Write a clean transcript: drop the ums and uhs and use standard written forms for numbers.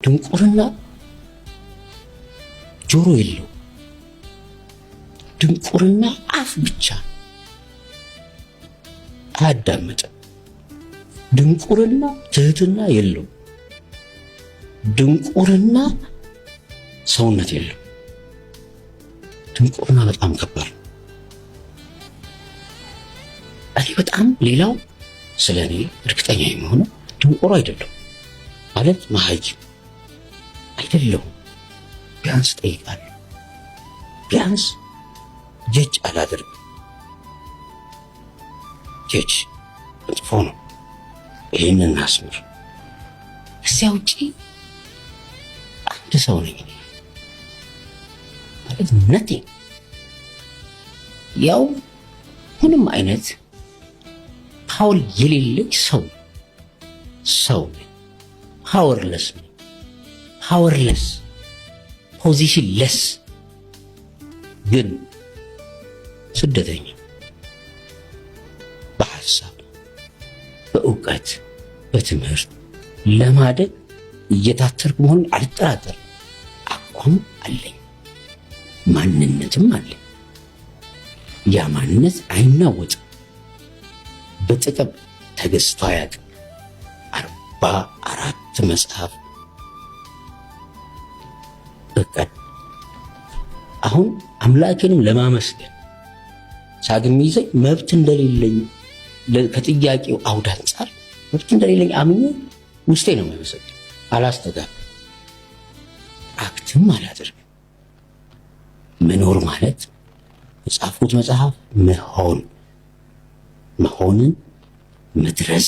ድንቁርና ጆሮ የለው። ድንቁርና አፍ ብቻ አያዳምጥም። ድንቁርና ትህትና የለው። ድንቁርና ሰውነት የለው። ድንቁርና በጣም ከባድ። እኔ በጣም ሌላው ስለኔ እርግጠኛ የሆነ ድንቁር አይደለም ማለት መሃይም አይደለሁም። ቢያንስ ጠይቃለሁ፣ ቢያንስ ጀጅ አላደርግም። ጀጅ መጥፎ ነው፣ ይህንን እናስምር። እዚያ ውጪ አንድ ሰው ነኝ ማለት ነቲንግ። ያው ምንም አይነት ፓወር የሌለኝ ሰው ፓወርለስ ነኝ። ፓወርለስ ፖዚሽን ለስ ግን ስደተኛ በሐሳብ በእውቀት በትምህርት ለማደግ እየታተርኩ መሆኑን አልጠራጠርም። አቋም አለኝ፣ ማንነትም አለኝ። ያ ማንነት አይናወጥም። በጥቅም ተገዝቶ አያውቅም። 44 መጽሐፍ በቀን አሁን አምላኬንም ለማመስገን ሳግም ይዘኝ መብት እንደሌለኝ ከጥያቄው አውድ አንጻር መብት እንደሌለኝ አምኜ ውስጤ ነው የሚመሰግን። አላስተጋባም፣ አክትም አላደርግም። መኖር ማለት የጻፍኩት መጽሐፍ መሆንን መድረስ